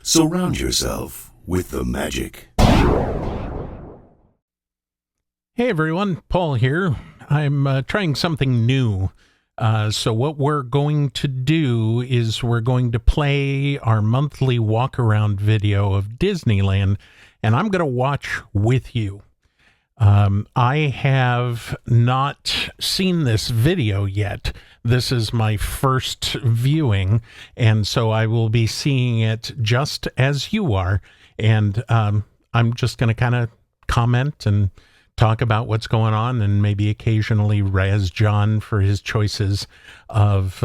Surround yourself with the magic. Hey everyone, Paul here. I'm trying something new. So what we're going to do is we're going to play our monthly walk-around video of Disneyland, and I'm going to watch with you. I have not seen this video yet. This is my first viewing, and so I will be seeing it just as you are, and I'm just going to kind of comment and talk about what's going on, and maybe occasionally razz John for his choices of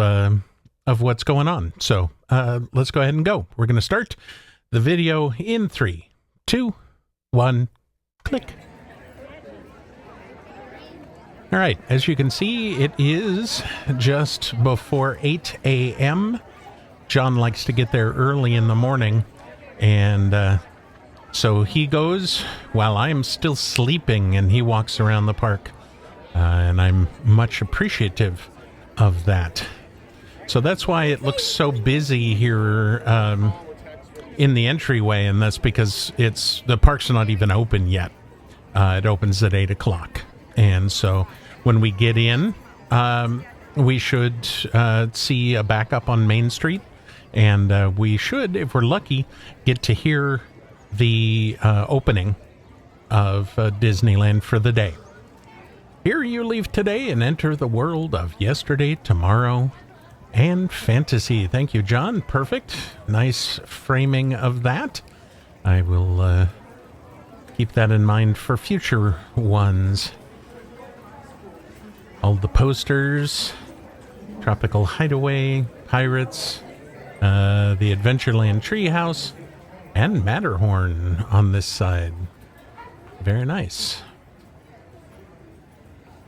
what's going on. So let's go ahead and go. We're going to start the video in 3, 2, 1, click. All right, as you can see, it is just before 8 a.m. John likes to get there early in the morning, and so he goes while I'm still sleeping, and he walks around the park, and I'm much appreciative of that. So that's why it looks so busy here in the entryway, and that's because the park's not even open yet. It opens at 8 o'clock. And so when we get in, we should see a backup on Main Street, and we should, if we're lucky, get to hear the opening of Disneyland for the day. Here you leave today and enter the world of yesterday, tomorrow, and fantasy. Thank you, John. Perfect. Nice framing of that. I will keep that in mind for future ones. All the posters, Tropical Hideaway, Pirates, the Adventureland Treehouse, and Matterhorn on this side. Very nice.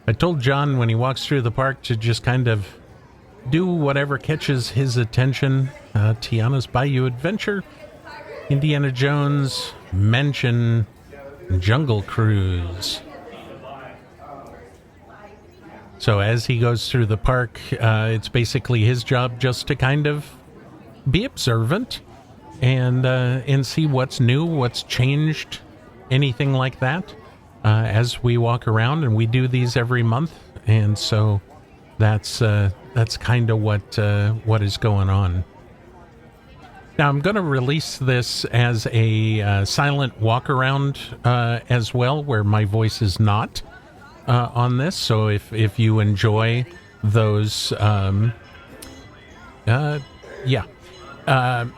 I told John when he walks through the park to just kind of do whatever catches his attention. Tiana's Bayou Adventure, Indiana Jones, Mansion, Jungle Cruise. So as he goes through the park, it's basically his job just to kind of be observant and see what's new, what's changed, anything like that, as we walk around. And we do these every month, and so that's kind of what is going on. Now I'm going to release this as a silent walk around as well, where my voice is not on this. So if you enjoy those,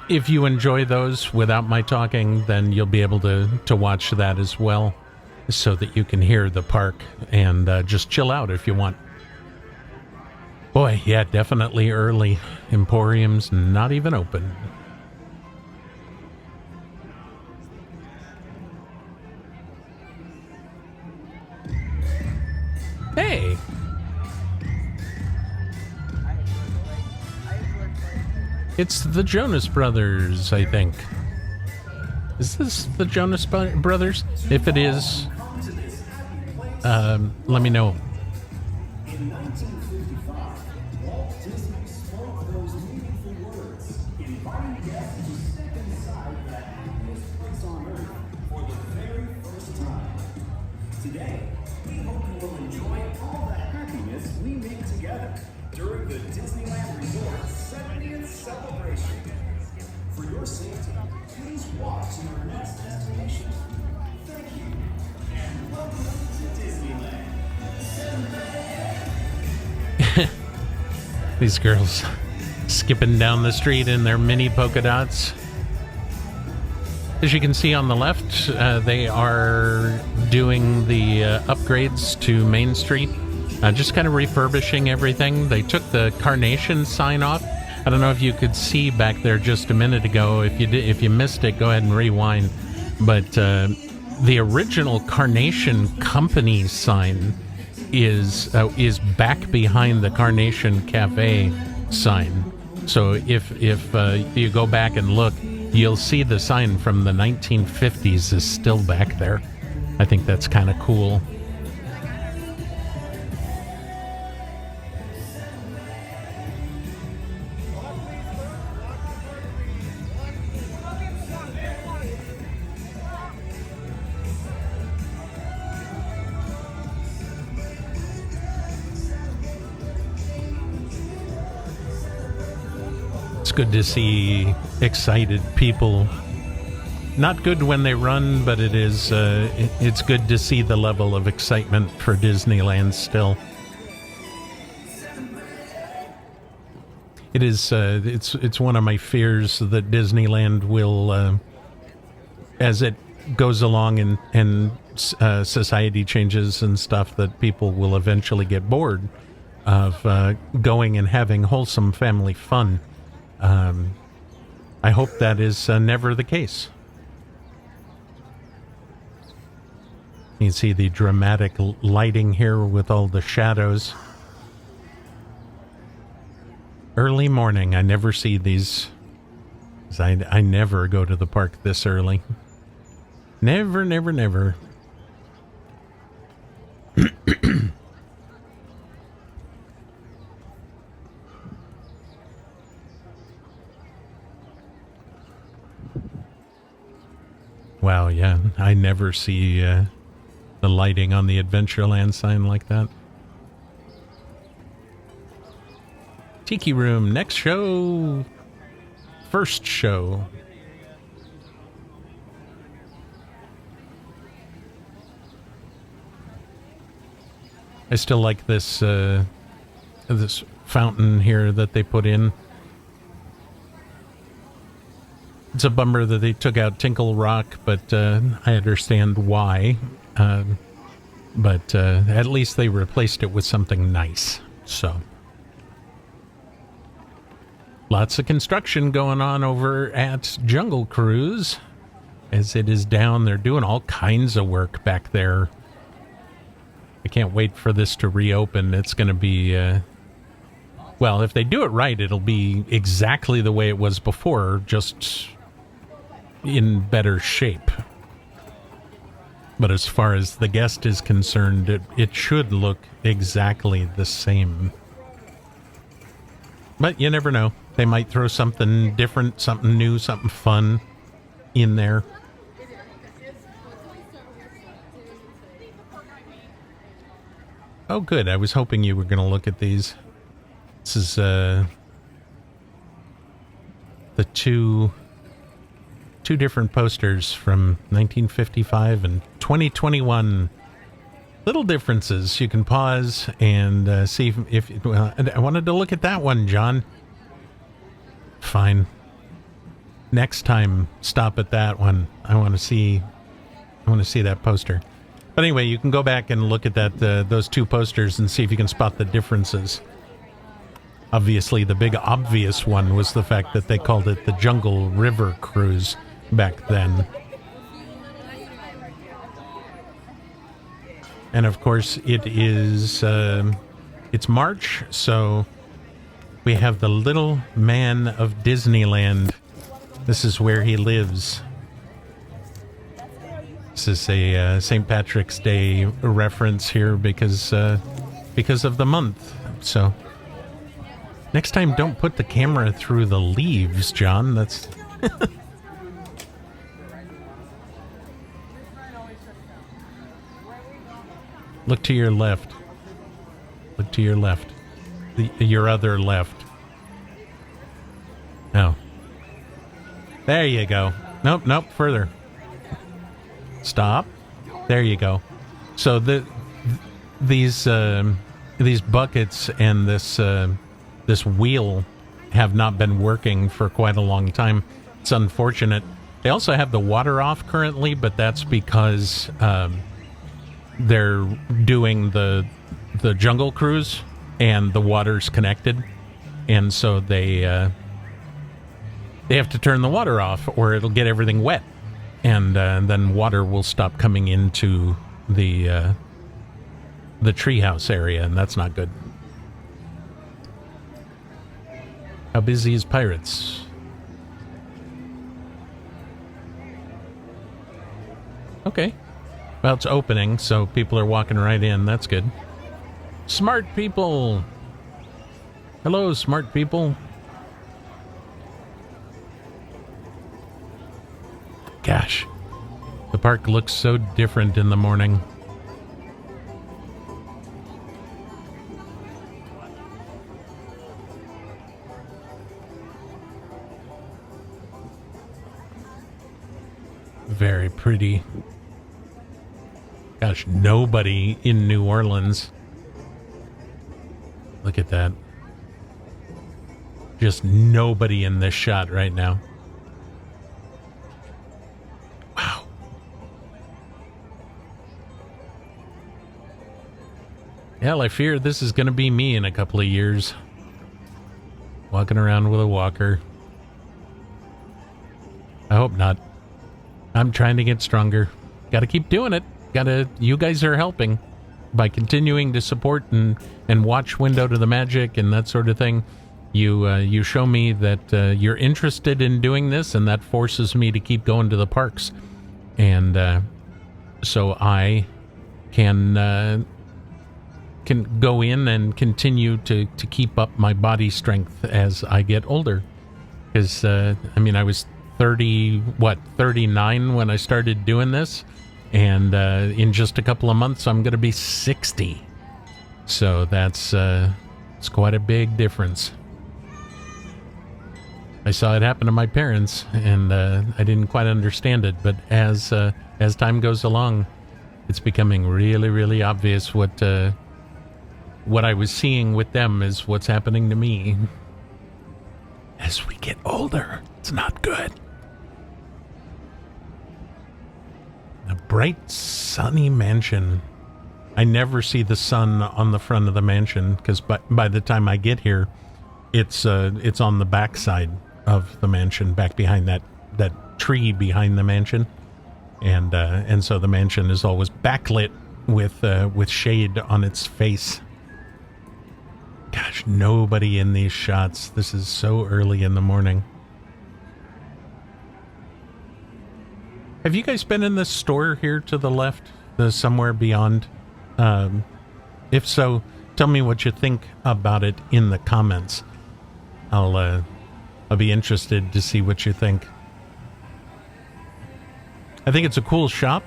if you enjoy those without my talking, then you'll be able to watch that as well, so that you can hear the park and just chill out if you want. Boy, yeah, definitely early. Emporium's not even open. Hey! It's the Jonas Brothers, I think. Is this the Jonas Brothers? If it is, let me know. In 1955, Walt Disney spoke those meaningful words, inviting guests to step inside the happiest place on earth for the very first time. Today, we hope you will enjoy all the happiness we make together during the Disneyland Resort 70th celebration. For your safety, please walk to your next destination. Thank you, and welcome to Disneyland. These girls skipping down the street in their mini polka dots. As you can see on the left, they are doing the upgrades to Main Street, just kind of refurbishing everything. They took the Carnation sign off. I don't know if you could see back there just a minute ago. If you missed it, go ahead and rewind. But the original Carnation Company sign is back behind the Carnation Cafe sign. So if you go back and look, you'll see the sign from the 1950s is still back there. I think that's kind of cool. good to see excited people. Not good when they run, but it's good to see the level of excitement for Disneyland still. It is, it's one of my fears that Disneyland will, as it goes along and society changes and stuff, that people will eventually get bored of going and having wholesome family fun. I hope that is never the case. You can see the dramatic lighting here with all the shadows. Early morning. I never see these. I never go to the park this early. Never, never, never. Wow, yeah. I never see the lighting on the Adventureland sign like that. Tiki Room, next show. First show. I still like this this fountain here that they put in. It's a bummer that they took out Tinkle Rock, but I understand why. But at least they replaced it with something nice. So, lots of construction going on over at Jungle Cruise. As it is down, they're doing all kinds of work back there. I can't wait for this to reopen. It's going to be, well, if they do it right, it'll be exactly the way it was before, just in better shape. But as far as the guest is concerned, it should look exactly the same. But you never know. They might throw something different, something new, something fun in there. Oh, good. I was hoping you were going to look at these. This is the two different posters from 1955 and 2021. Little differences. You can pause and see if well, I wanted to look at that one, John. Fine. Next time, stop at that one. I want to see that poster. But anyway, you can go back and look at that those two posters and see if you can spot the differences. Obviously, the big obvious one was the fact that they called it the Jungle River Cruise back then. And of course, it is it's March, so we have the little man of Disneyland. This is where he lives. This is a St. Patrick's Day reference here because of the month. So next time, don't put the camera through the leaves, John. That's look to your left. Look to your left. Your other left. Oh. There you go. Nope, further. Stop. There you go. So these buckets and this wheel have not been working for quite a long time. It's unfortunate. They also have the water off currently, but that's because they're doing the Jungle Cruise and the water's connected, and so they have to turn the water off or it'll get everything wet. And then water will stop coming into the treehouse area, and that's not good. How busy is Pirates? Okay. Well, it's opening, so people are walking right in. That's good. Smart people! Hello, smart people. Gosh, the park looks so different in the morning. Very pretty. Gosh, nobody in New Orleans. Look at that. Just nobody in this shot right now. Wow. Hell, I fear this is going to be me in a couple of years. Walking around with a walker. I hope not. I'm trying to get stronger. Got to keep doing it. You guys are helping by continuing to support and watch Window to the Magic and that sort of thing. You show me that you're interested in doing this, and that forces me to keep going to the parks. And so I can go in and continue to keep up my body strength as I get older. Because, I was 39 when I started doing this. And in just a couple of months, I'm going to be 60. So it's quite a big difference. I saw it happen to my parents, and I didn't quite understand it. But as time goes along, it's becoming really, really obvious what I was seeing with them is what's happening to me. As we get older, it's not good. A bright, sunny mansion. I never see the sun on the front of the mansion because by the time I get here, it's on the back side of the mansion, back behind that tree behind the mansion, and so the mansion is always backlit with shade on its face. Gosh, nobody in these shots. This is so early in the morning. Have you guys been in this store here to the left, the Somewhere Beyond? If so, tell me what you think about it in the comments. I'll be interested to see what you think. I think it's a cool shop.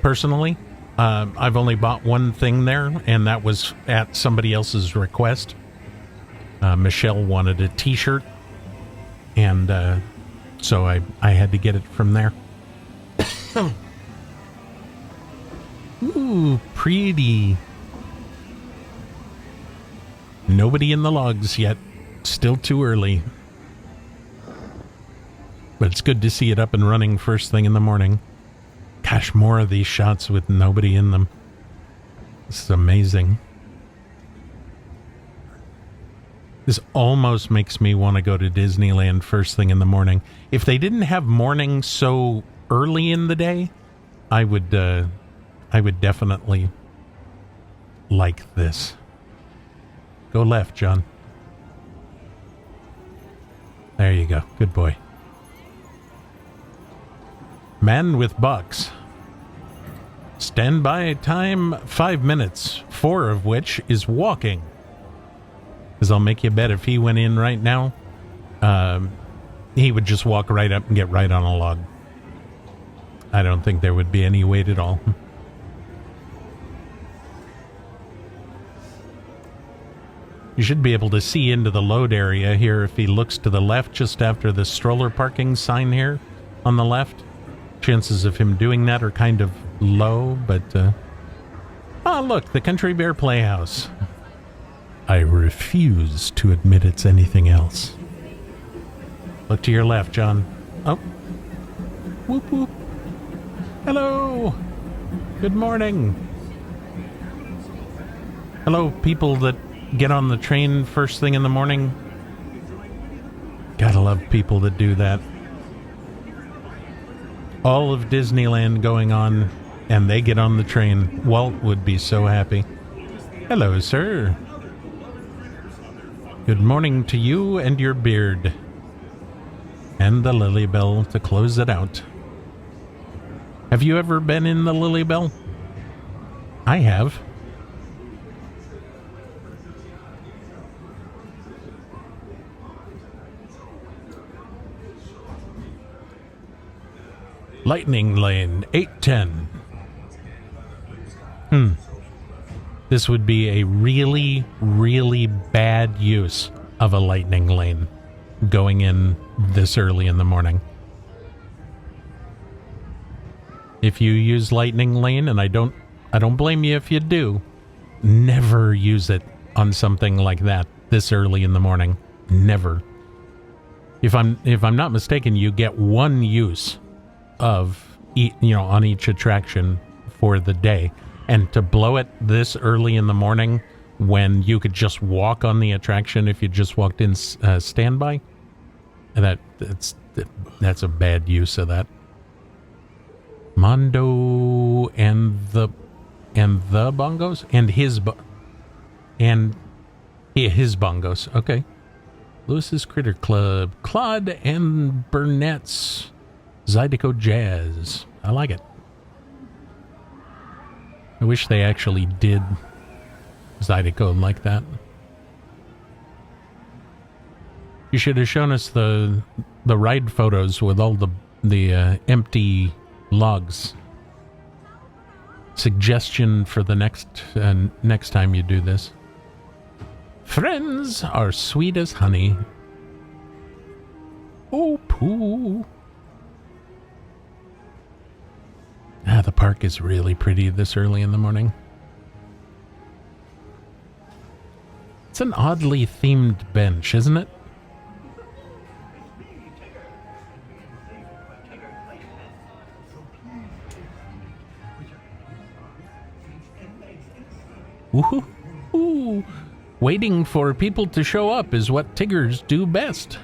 Personally, I've only bought one thing there, and that was at somebody else's request. Michelle wanted a t-shirt, and so I had to get it from there. Ooh, pretty. Nobody in the logs yet. Still too early. But it's good to see it up and running first thing in the morning. Gosh, more of these shots with nobody in them. This is amazing. This almost makes me want to go to Disneyland first thing in the morning. If they didn't have morning so early in the day, I would definitely like this. Go left, John. There you go. Good boy. Man with box. Standby time 5 minutes, 4 of which is walking. Because I'll make you bet if he went in right now, he would just walk right up and get right on a log. I don't think there would be any wait at all. You should be able to see into the load area here if he looks to the left just after the stroller parking sign here on the left. Chances of him doing that are kind of low, but... oh, look, the Country Bear Playhouse. I refuse to admit it's anything else. Look to your left, John. Oh. Whoop, whoop. Hello. Good morning. Hello, people that get on the train first thing in the morning. Gotta love people that do that. All of Disneyland going on, and they get on the train. Walt would be so happy. Hello, sir. Good morning to you and your beard. And the Lily Bell to close it out. Have you ever been in the Lily Bell? I have. Lightning Lane 810. This would be a really, really bad use of a lightning lane going in this early in the morning. If you use Lightning Lane, and I don't blame you if you do, never use it on something like that this early in the morning. Never. If I'm not mistaken, you get one use of on each attraction for the day, and to blow it this early in the morning when you could just walk on the attraction if you just walked in standby, that's a bad use of that. Mondo and the bongos and his bongos. Okay. Lewis's Critter Club, Claude and Burnett's Zydeco Jazz. I like it. I wish they actually did Zydeco like that. You should have shown us the ride photos with all the empty logs. Suggestion for the next time you do this. Friends are sweet as honey. Oh, poo. The park is really pretty this early in the morning. It's an oddly themed bench, isn't it? Ooh. Waiting for people to show up is what Tiggers do best.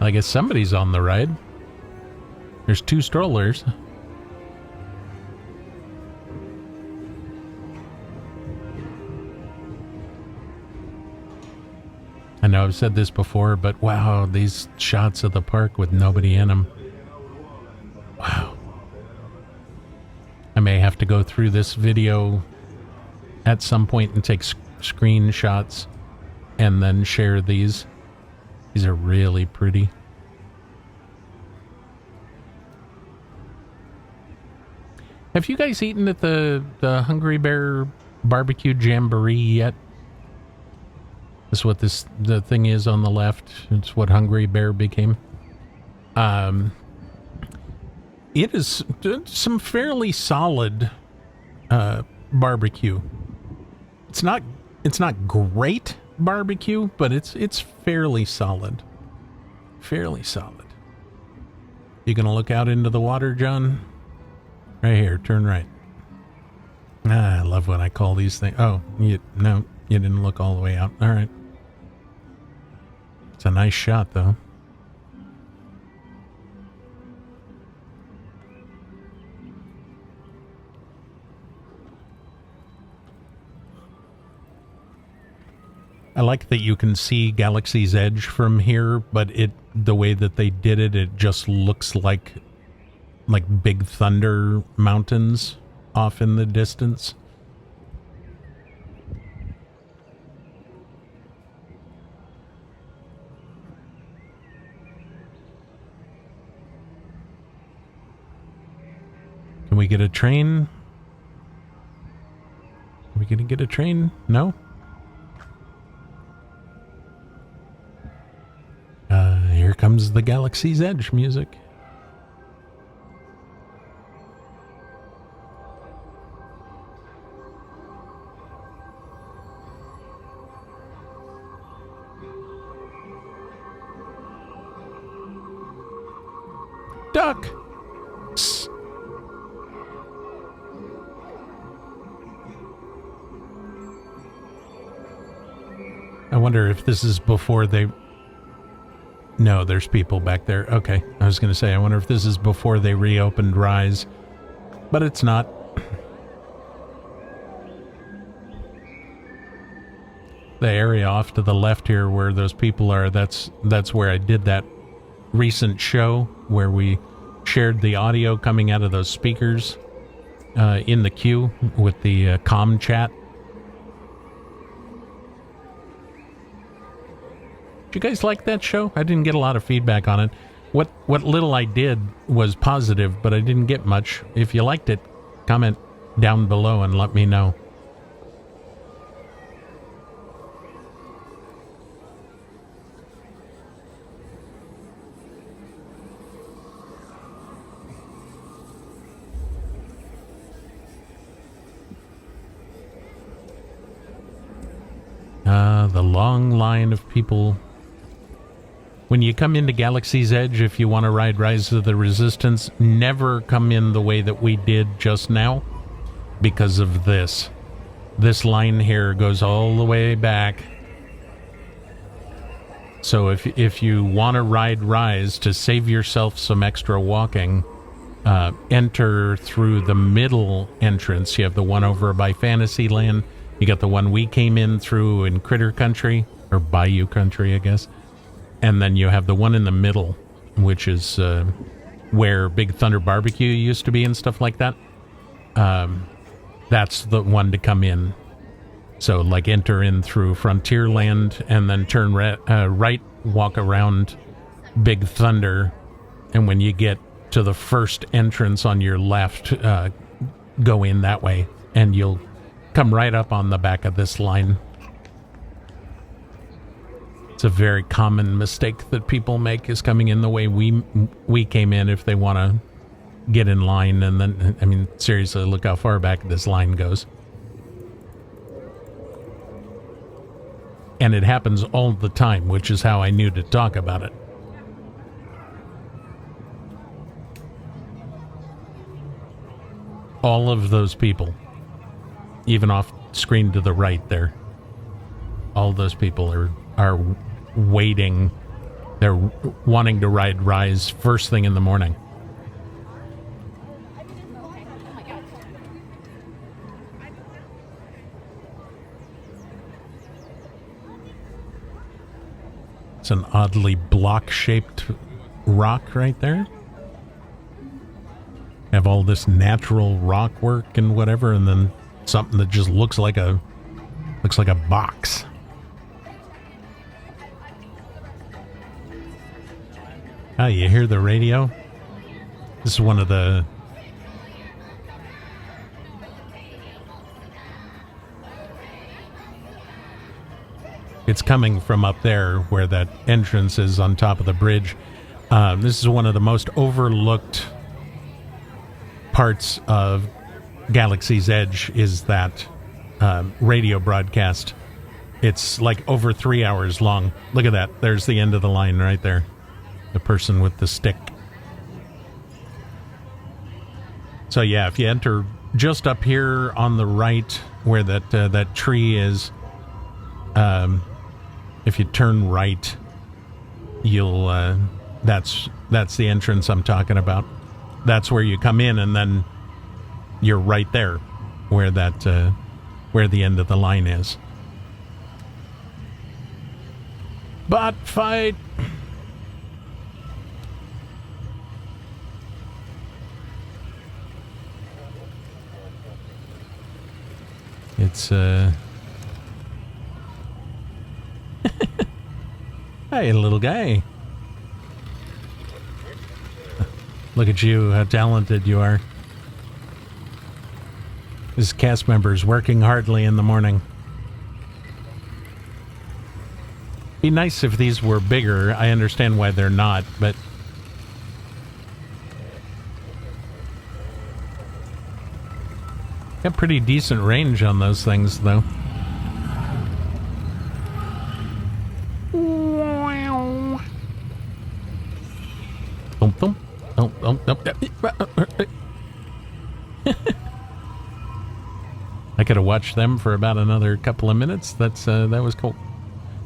I guess somebody's on the ride. There's 2 strollers. I know I've said this before, but wow, these shots of the park with nobody in them. Wow. I may have to go through this video at some point and take screenshots and then share these. These are really pretty. Have you guys eaten at the Hungry Bear Barbecue Jamboree yet? That's what the thing is on the left. It's what Hungry Bear became. It is some fairly solid barbecue. It's not great barbecue, but it's fairly solid. Fairly solid. You gonna look out into the water, John? Right here, turn right. I love when I call these things. Oh, you didn't look all the way out. All right. It's a nice shot, though. I like that you can see Galaxy's Edge from here, but the way that they did it, it just looks like Big Thunder mountains off in the distance. Can we get a train? Are we gonna get a train? No? Here comes the Galaxy's Edge music. Duck! Psst. I wonder if this is before they... No, there's people back there. Okay, I was going to say, I wonder if this is before they reopened Rise. But it's not. The area off to the left here where those people are, that's where I did that recent show where we shared the audio coming out of those speakers in the queue with the comm chat. Did you guys like that show? I didn't get a lot of feedback on it. What little I did was positive, but I didn't get much. If you liked it, comment down below and let me know. long line of people. When you come into Galaxy's Edge, if you want to ride Rise of the Resistance, never come in the way that we did just now because of this. This line here goes all the way back. So if you want to ride Rise to save yourself some extra walking, enter through the middle entrance. You have the one over by Fantasyland. You got the one we came in through in Critter Country, or Bayou Country, I guess. And then you have the one in the middle, which is where Big Thunder Barbecue used to be and stuff like that. That's the one to come in. So, like, enter in through Frontierland and then turn right, walk around Big Thunder. And when you get to the first entrance on your left, go in that way. And you'll come right up on the back of this line. It's a very common mistake that people make, is coming in the way we came in if they want to get in line. And then, I mean, seriously, look how far back this line goes. And it happens all the time, which is how I knew to talk about it. All of those people, even off screen to the right there, all those people are waiting. They're wanting to ride Rise first thing in the morning. It's an oddly block-shaped rock right there. Have all this natural rock work and whatever, and then something that just looks like a box. Ah, you hear the radio? This is one of the... It's coming from up there where that entrance is on top of the bridge. This is one of the most overlooked parts of Galaxy's Edge, is that radio broadcast. It's like over 3 hours long. Look at that. There's the end of the line right there. The person with the stick. So yeah, if you enter just up here on the right where that tree is, if you turn right, you'll that's the entrance I'm talking about. That's where you come in, and then you're right there where where the end of the line is. Bot fight. It's Hey, little guy. Look at you, how talented you are. This cast member's working hardly in the morning. Be nice if these were bigger. I understand why they're not, but... got pretty decent range on those things, though. Thump, thump. I could have watched them for about another couple of minutes. That was cool.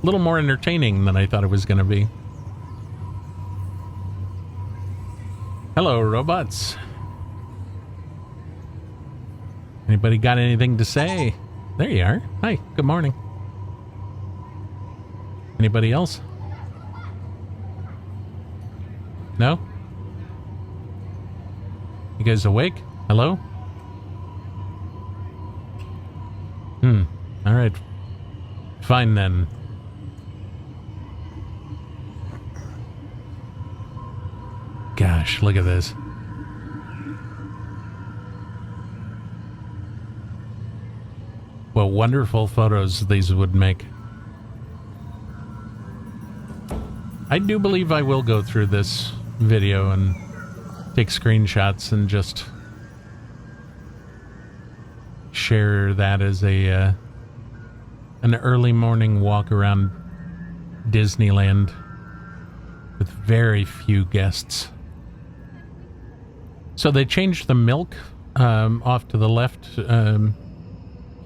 A little more entertaining than I thought it was going to be. Hello, robots. Anybody got anything to say? There you are. Hi, good morning. Anybody else? No? You guys awake? Hello? Alright. Fine then. Gosh, look at this. What wonderful photos these would make. I do believe I will go through this video and take screenshots and just share that as an an early morning walk around Disneyland with very few guests. So they changed the milk off to the left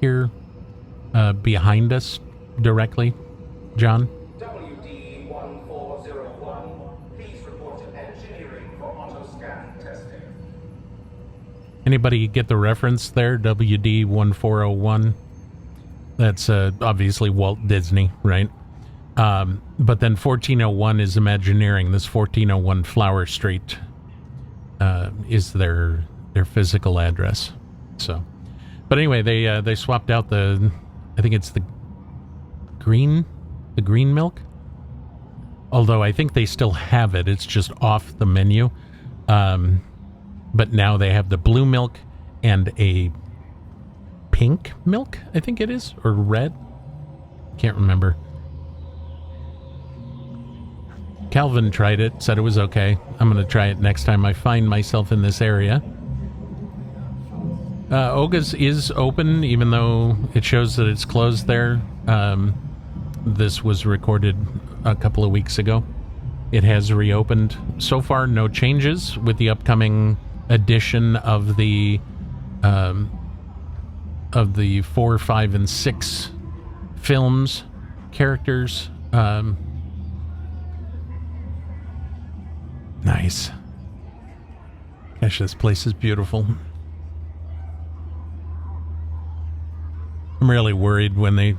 here behind us directly. John? WD1401, please report to engineering for auto scan testing. Anybody get the reference there? WD1401. That's obviously Walt Disney, right? But then 1401 is Imagineering. This 1401 Flower Street is their physical address. So, but anyway, they swapped out I think it's the green milk. Although I think they still have it, it's just off the menu. But now they have the blue milk and a pink milk, I think it is, or red. Can't remember. Calvin tried it, said it was okay. I'm going to try it next time I find myself in this area. Oga's is open, even though it shows that it's closed there. This was recorded a couple of weeks ago. It has reopened. So far, no changes with the upcoming edition of the 4, 5, and 6 films, characters. Nice. Gosh, this place is beautiful. I'm really worried when they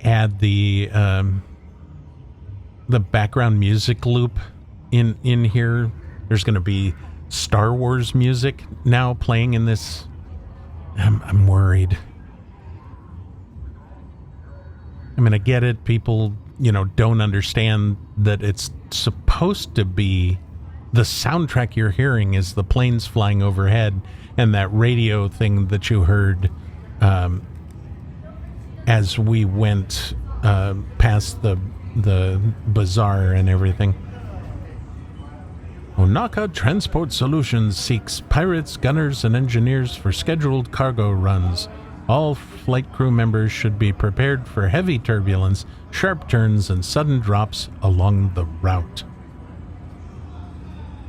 add the background music loop in here. There's going to be Star Wars music now playing in this. I'm worried. I mean, I get it. People, don't understand that it's supposed to be the soundtrack you're hearing is the planes flying overhead and that radio thing that you heard as we went past the bazaar and everything. Onaka Transport Solutions seeks pilots, gunners, and engineers for scheduled cargo runs. All flight crew members should be prepared for heavy turbulence, sharp turns, and sudden drops along the route.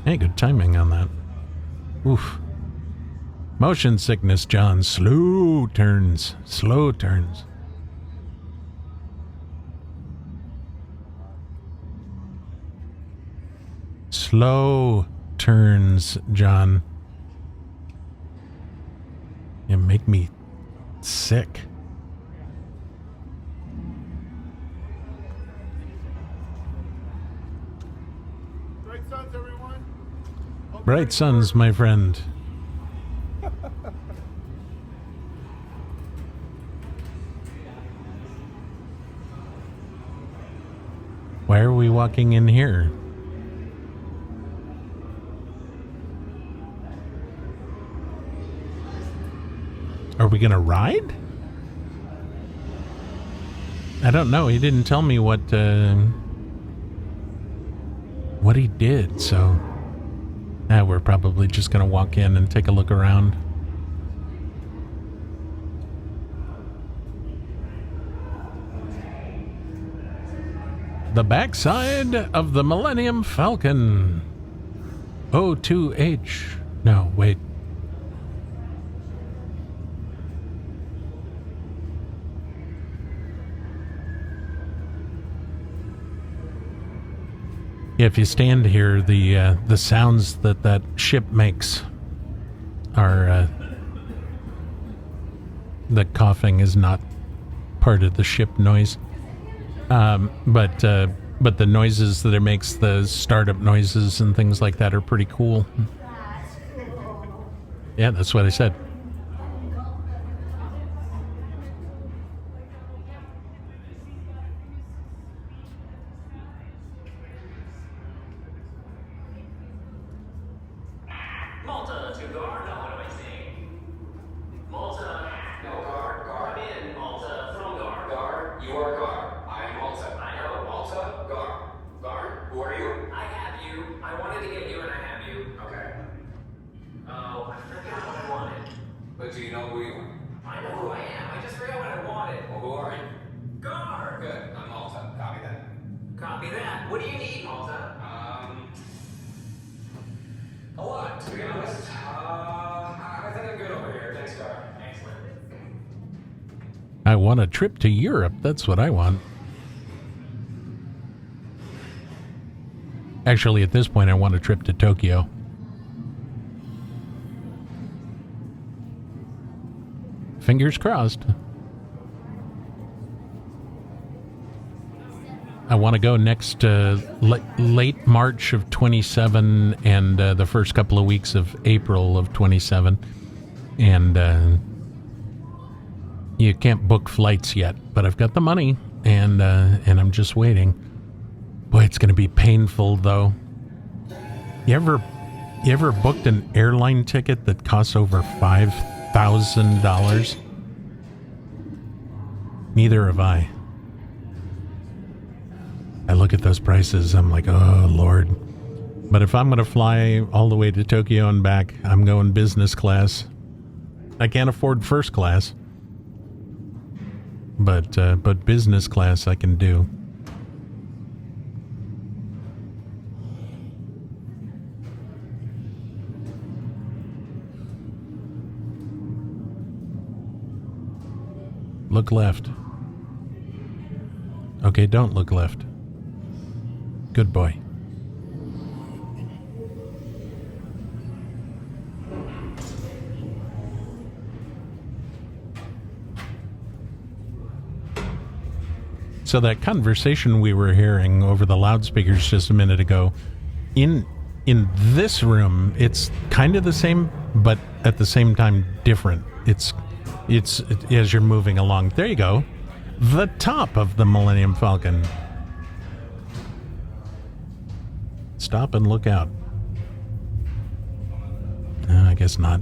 Hey, good timing on that. Oof. Motion sickness, John. Slow turns. Slow turns. Slow turns, John. You make me sick. Bright suns, everyone. Bright suns, my friend. Why are we walking in here? Are we gonna ride? I don't know. He didn't tell me what he did, so we're probably just gonna walk in and take a look around. The backside of the Millennium Falcon. O2H. No, wait. If you stand here, the sounds that ship makes are the coughing is not part of the ship noise, but the noises that it makes, the startup noises and things like that, are pretty cool. Yeah, that's what I said. Malta to guard. No, what am I saying? Malta. No, guard. Guard. Come in, Malta. From guard. Guard. You are guard. I am Malta. I know. Malta. Guard. Guard. Who are you? I have you. I wanted to get you and I have you. Okay. Oh, I forgot what I wanted. But do you know who you are? I know who I am. I just forgot what I wanted. Who are you? Gar. Good. I'm Malta. Copy that. Copy that. What do you need, Malta? A lot, to be honest. I think I'm good over here. Thanks, Gar. Excellent. I want a trip to Europe. That's what I want. Actually, at this point, I want a trip to Tokyo. Fingers crossed. I want to go next late March of 27 and the first couple of weeks of April of 27. And you can't book flights yet, but I've got the money, and I'm just waiting. Boy, it's going to be painful, though. You ever booked an airline ticket that costs over $5,000? Neither have I. I look at those prices, I'm like, oh, Lord. But if I'm going to fly all the way to Tokyo and back, I'm going business class. I can't afford first class. But business class I can do. Look left. Okay, don't look left. Good boy. So that conversation we were hearing over the loudspeakers just a minute ago, in this room, it's kind of the same, but at the same time different. It's as you're moving along. There you go. The top of the Millennium Falcon. Stop and look out. I guess not.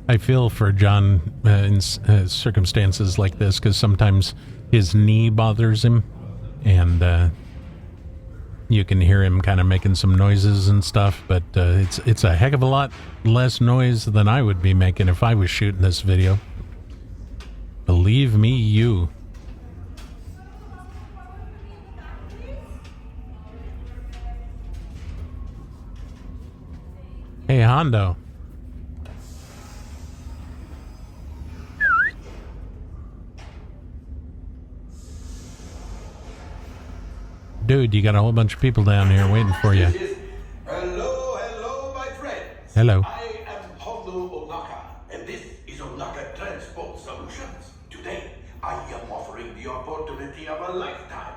I feel for John in circumstances like this, because sometimes his knee bothers him, and you can hear him kind of making some noises and stuff, but it's a heck of a lot less noise than I would be making if I was shooting this video. Believe me, you. Hey, Hondo. Dude, you got a whole bunch of people down here waiting for you. Hello, my friends. Hello. I am Hondo Onaka, and this is Onaka Transport Solutions. Today, I am offering the opportunity of a lifetime.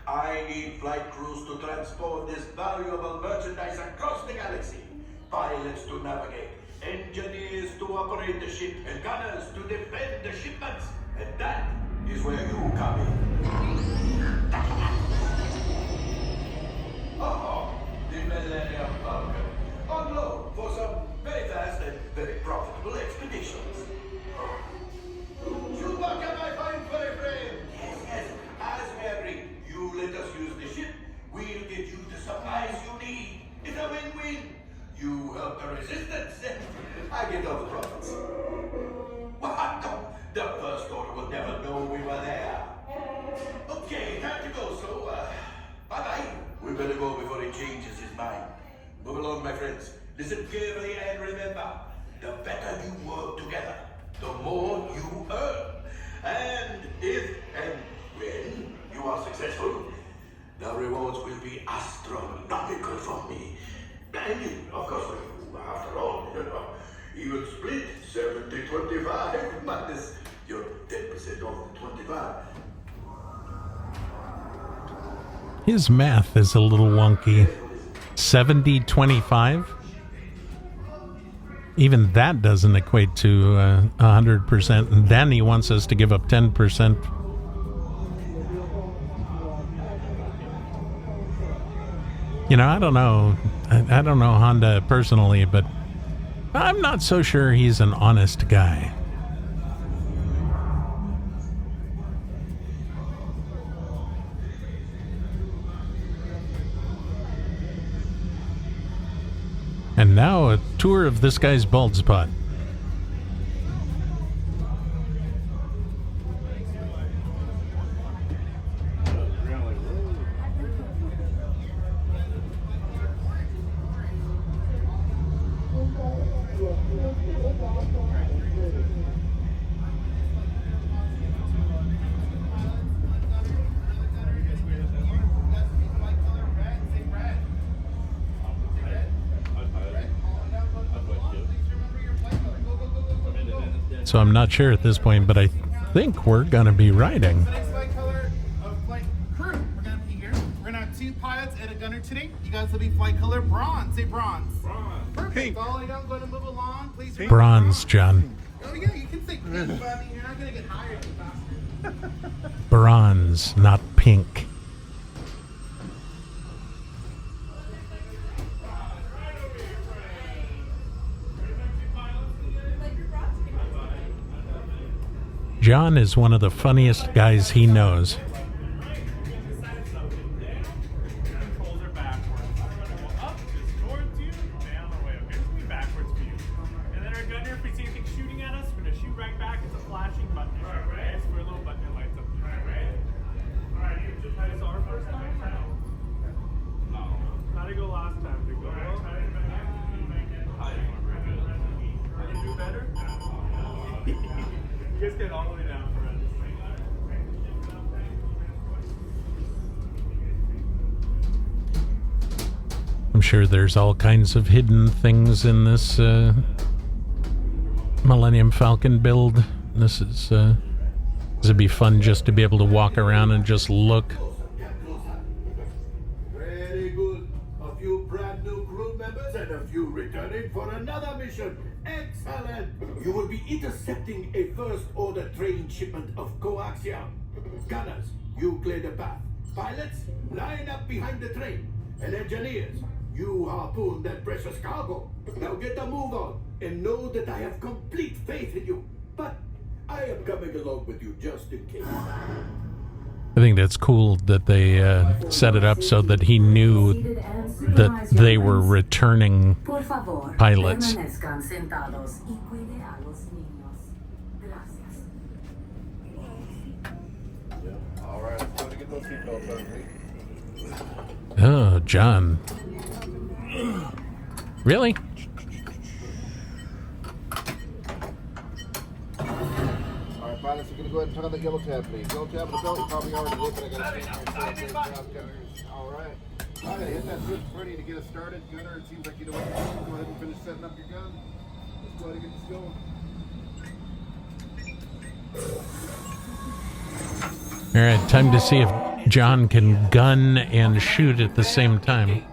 I need flight crews to transport this valuable merchandise across the galaxy. Pilots to navigate, engineers to operate the ship, and gunners to defend the shipments. And that is where you come in. Oh, the Millennium Falcon. On loan for some very fast and very profitable expeditions. Chewbacca, my fine furry friend. Yes, as we agreed, you let us use the ship, we'll get you the supplies you need. It's a win-win. You help the resistance, I get all the profits. What? No, the First Order will never know we were there. Okay, time to go, so, bye-bye. We better go before he changes his mind. Move along, my friends. Listen carefully and remember, the better you work together, the more you earn. And if and when you are successful, the rewards will be astronomical from me. And of course, after all, even split 70-25 minus your 10% off the 25. His math is a little wonky. 70-25? Even that doesn't equate to 100%. And then he wants us to give up 10%. You know, I don't know Honda personally, but I'm not so sure he's an honest guy. And now a tour of this guy's bald spot. So I'm not sure at this point, but I think we're going to be riding. The next flight color of flight crew. We're going to be here. We're going to have 2 pilots and a gunner today. You guys will be flight color bronze. Say bronze. Bronze. Perfect. Pink. All the way down. Going to move along. Please. remember Bronze, John. Oh, yeah, you can say pink, but I mean, you're not going to get higher too faster. Bronze, not pink. John is one of the funniest guys he knows. Controls are backwards. We're going to go up, just towards you, down the way. Okay, so we backwards for you. And then our gunner, if we see anything shooting at us, we're going to shoot right back. It's a flashing button. Okay, so we're a little button that lights up. Alright, you just had our first time? No. How'd it go last time? Did it go well? I didn't do better? You guys get all the way down for us. I'm sure there's all kinds of hidden things in this Millennium Falcon build. This would be fun just to be able to walk around and just look. Very good. A few brand new crew members and a few returning for another mission. Excellent. You will be intercepting a first-order train shipment of coaxium. Gunners, you clear the path. Pilots, line up behind the train. And engineers, you harpoon that precious cargo. Now get a move on and know that I have complete faith in you. But I am coming along with you just in case. I think that's cool that they set it up so that he knew that they were returning pilots. All right, let's go to get those seatbelts on, please. Oh, John. Really? All right, pilots, you're going to go ahead and turn on the yellow tab, please. Yellow tab on the belt, you probably already did, but I got to stand here. All right. I'm going to hit that switch ready to get us started. Gunner, it seems like you know what you're doing. Go ahead and finish setting up your gun. Let's go ahead and get this going. All right, time to see if John can gun and shoot at the same time.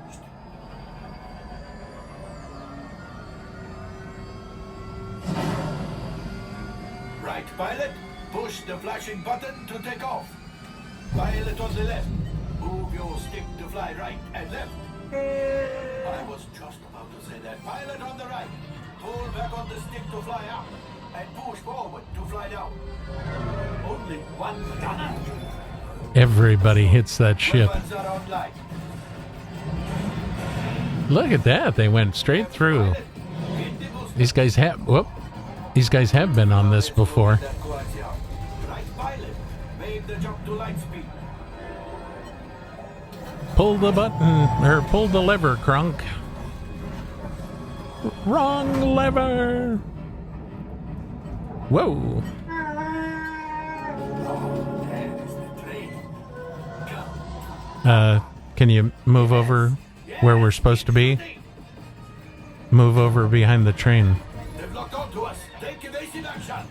Right, pilot, push the flashing button to take off. Pilot on the left, move your stick to fly right and left. I was just about to say that. Pilot on the right, pull back on the stick to fly up and push forward to fly down. Only one gunner. Everybody hits that ship. Weapons are online. Look at that. They went straight through. Pilot, hit the booster. These guys have... Whoop. These guys have been on this before. That coaxium. Right, pilot, make the jump to light speed. Pull the button, or pull the lever, Crunk. Wrong lever. Whoa. Can you move over where we're supposed to be? Move over behind the train. They've locked onto us. Take evasive action.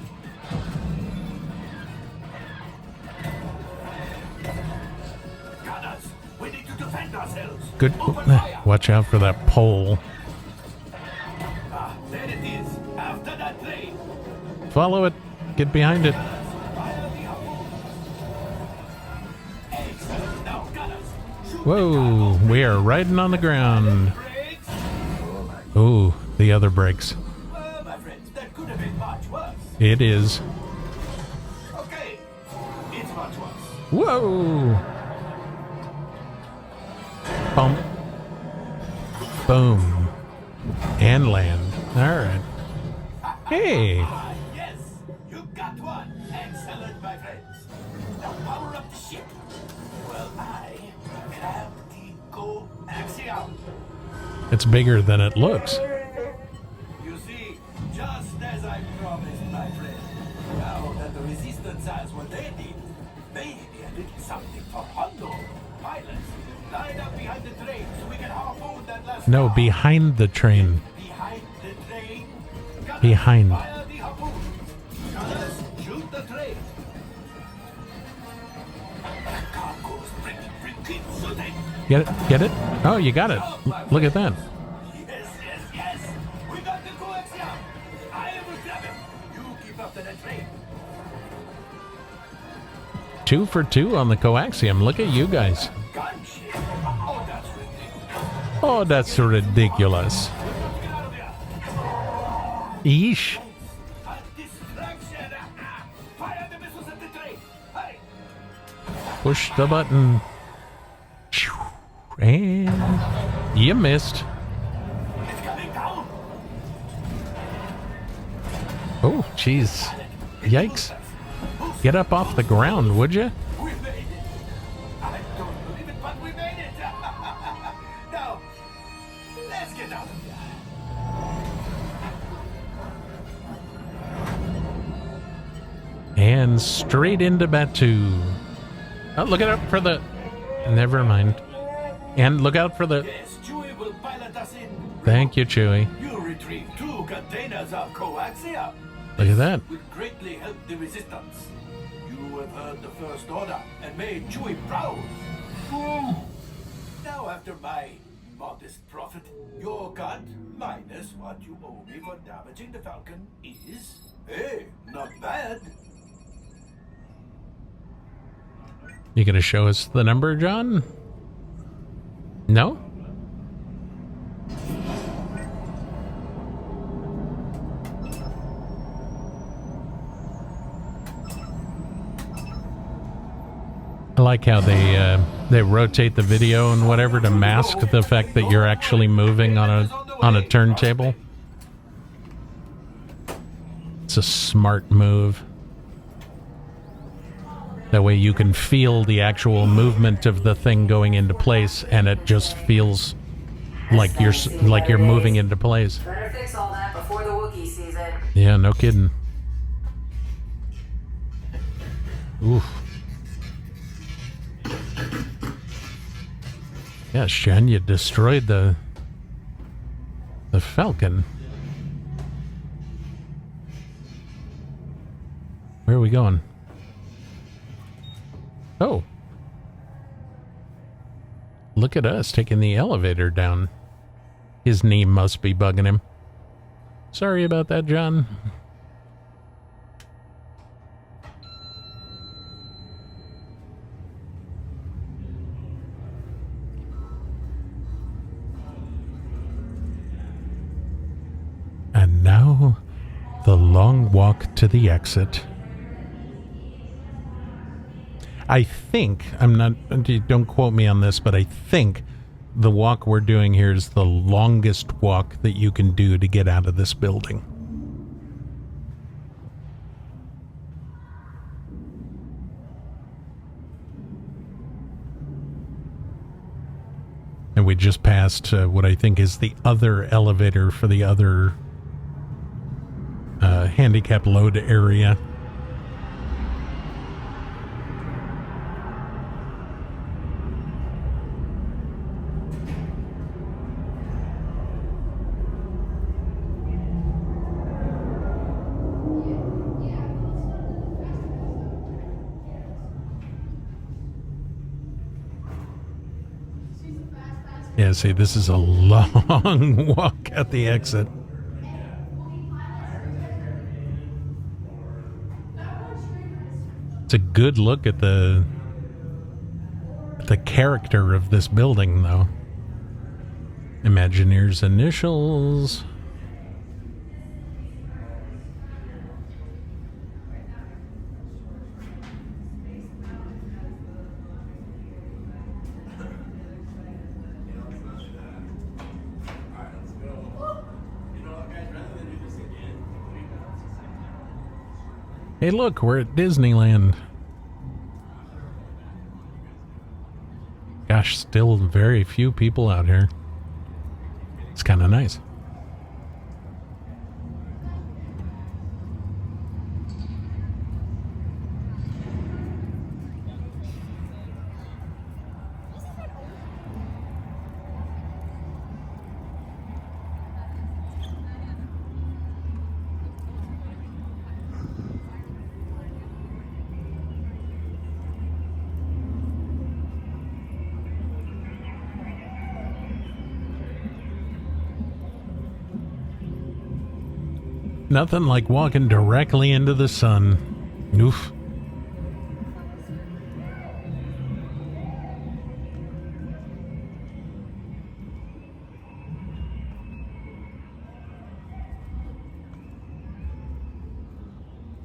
Gunners, we need to defend ourselves. Good. Open fire. Watch out for that pole. Ah, there it is. After that train. Follow it. Get behind it. Fire the harpoon. Excellent. Now, gunners, shoot Whoa, we are riding on the ground. the brakes. Ooh, the other brakes. It is. Okay, it's much worse. Whoa! Bump. Boom. And land. Alright. Hey! Yes, you got one. Excellent, my friends. Now power up the ship. Well, I have the coaxium. It's bigger than it looks. You see, just as I promised, my friend. Now that the resistance has what they need, maybe a little something for Hondo. Pilots, line up behind the train so we can harpoon that last No, car. behind the train. Behind the train. Gunners, Behind. fire the harpoon. Gunners, shoot the train. The cargo's pretty shooting. Get it? Get it? Oh, you got it. Look at that. Yes. We got the coaxium. I will grab it. You keep up to the train. 2 for 2 on the coaxium. Look at you guys. Gunship. Oh, that's ridiculous. Oh, that's ridiculous. Get out of here. Eesh. A distraction. Fire the missiles at the train. Hurry. Push the button. And you missed. It's coming down. Oh, jeez. Yikes. Get up off the ground, would you? We made it. I don't believe it, but we made it. Now, let's get out of here. And straight into Batu. Oh, look out for the... Never mind. And look out for the... Yes, Chewie will pilot us in. Thank you, Chewie. You retrieve 2 containers of coaxium. Look at that. Will greatly help the resistance. You have heard the First Order and made Chewie proud. Now, after my modest profit, your cut minus what you owe me for damaging the Falcon is, hey, not bad. You gonna show us the number, John? No? I like how they rotate the video and whatever to mask the fact that you're actually moving on a turntable. It's a smart move. That way you can feel the actual movement of the thing going into place, and it just feels like you're moving into place. Better fix all that before the Wookiee sees it. Yeah, no kidding. Oof. Yeah, Shen, you destroyed the Falcon. Where are we going? Oh. Look at us taking the elevator down. His knee must be bugging him. Sorry about that, John. And now, the long walk to the exit. I think, don't quote me on this, but I think the walk we're doing here is the longest walk that you can do to get out of this building. And we just passed what I think is the other elevator for the other handicap load area. Yeah, see, this is a long walk at the exit. It's a good look at the character of this building, though. Imagineer's initials. Hey, look, we're at Disneyland. Gosh, still very few people out here. It's kind of nice. Nothing like walking directly into the sun. Oof.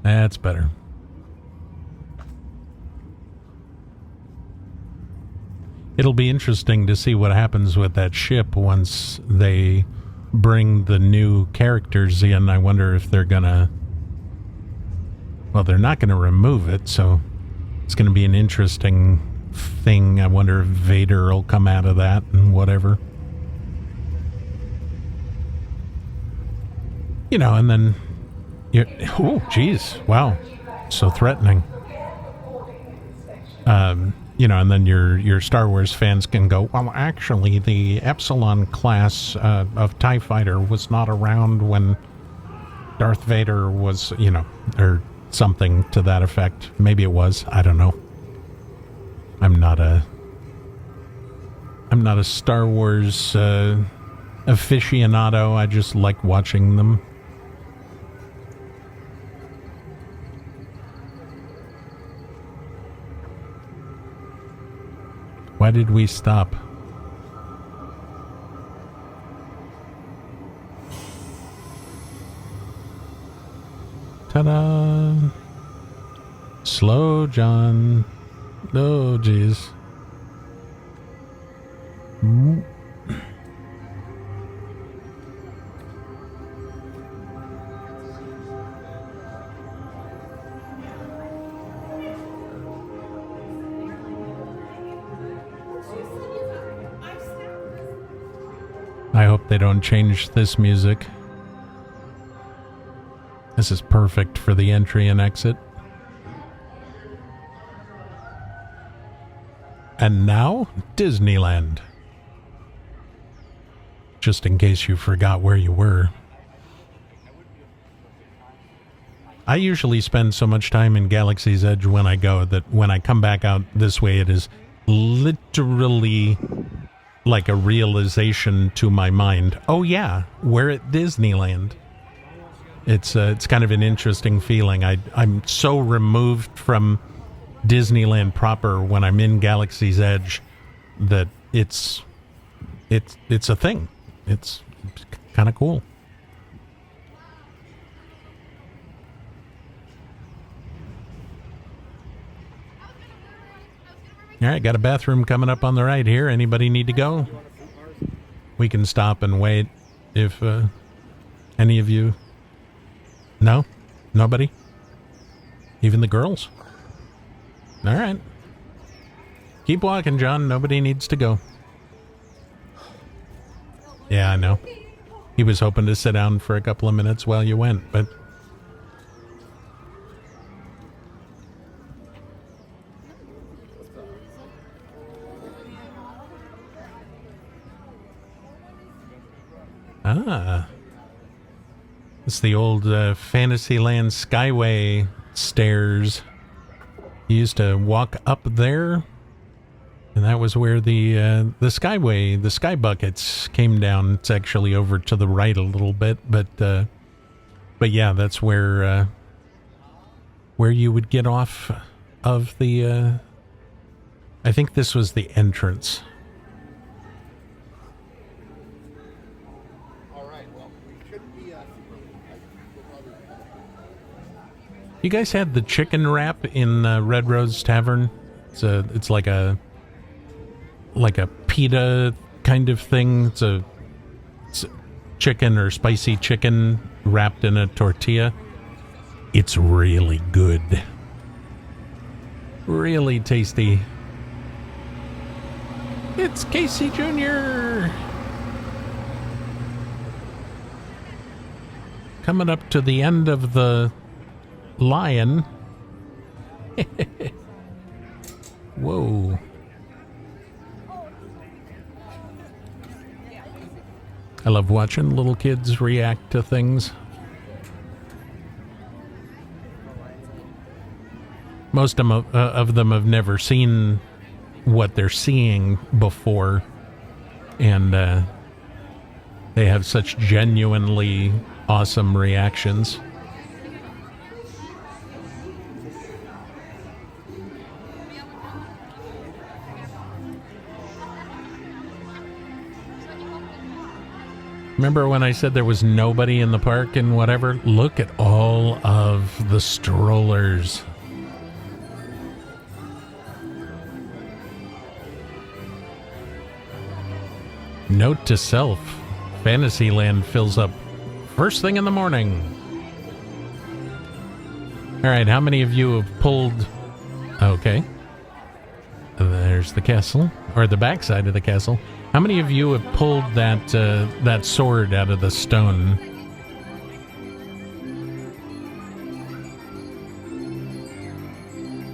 That's better. It'll be interesting to see what happens with that ship once they bring the new characters in. I wonder if they're gonna... Well, they're not gonna remove it, so it's gonna be an interesting thing. I wonder if Vader will come out of that and whatever. You know, and then... Oh, geez. Wow. So threatening. You know, and then your Star Wars fans can go, well, actually, the Epsilon class of TIE Fighter was not around when Darth Vader was, you know, or something to that effect. Maybe it was. I don't know. I'm not a Star Wars aficionado. I just like watching them. Why did we stop? Ta-da! Slow, John. Oh, jeez. I hope they don't change this music. This is perfect for the entry and exit. And now, Disneyland. Just in case you forgot where you were. I usually spend so much time in Galaxy's Edge when I go that when I come back out this way, it is literally like a realization to my mind. Oh yeah, we're at Disneyland. It's kind of an interesting feeling. I'm so removed from Disneyland proper when I'm in Galaxy's Edge that it's a thing. It's kind of cool. All right, got a bathroom coming up on the right here. Anybody need to go? We can stop and wait if any of you... No? Nobody? Even the girls? All right. Keep walking, John. Nobody needs to go. Yeah, I know. He was hoping to sit down for a couple of minutes while you went, but... Ah. It's the old Fantasyland Skyway stairs. You used to walk up there, and that was where the Skyway, the Sky Buckets came down. It's actually over to the right a little bit, but yeah, that's where you would get off of the, I think this was the entrance. You guys had the chicken wrap in Red Rose Tavern? It's like a pita kind of thing. It's a chicken or spicy chicken wrapped in a tortilla. It's really good. Really tasty. It's Casey Jr. Coming up to the end of the lion. Whoa. I love watching little kids react to things. Most of them have never seen what they're seeing before, and they have such genuinely awesome reactions. Remember when I said there was nobody in the park and whatever? Look at all of the strollers. Note to self, Fantasyland fills up first thing in the morning. Alright, how many of you have pulled... Okay. There's the castle, or the backside of the castle. How many of you have pulled that sword out of the stone?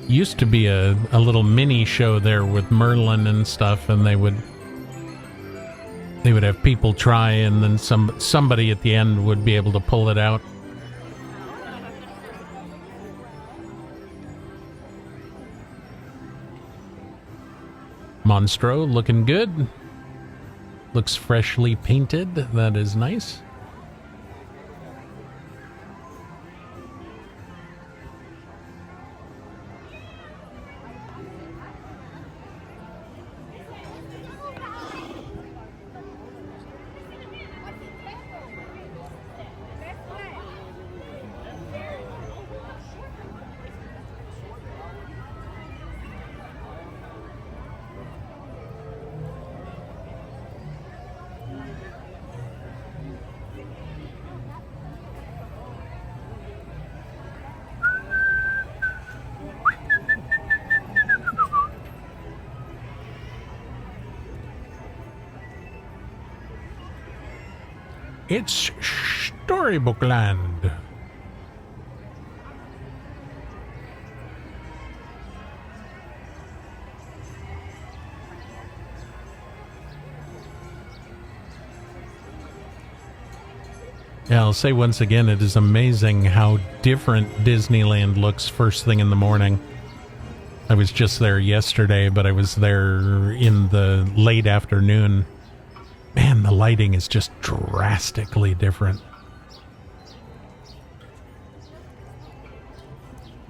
Used to be a little mini show there with Merlin and stuff, and they would have people try, and then somebody at the end would be able to pull it out. Monstro looking good. Looks freshly painted. That is nice. It's Storybook Land. Yeah, I'll say once again, it is amazing how different Disneyland looks first thing in the morning. I was just there yesterday, but I was there in the late afternoon. Man, the lighting is just drastically different.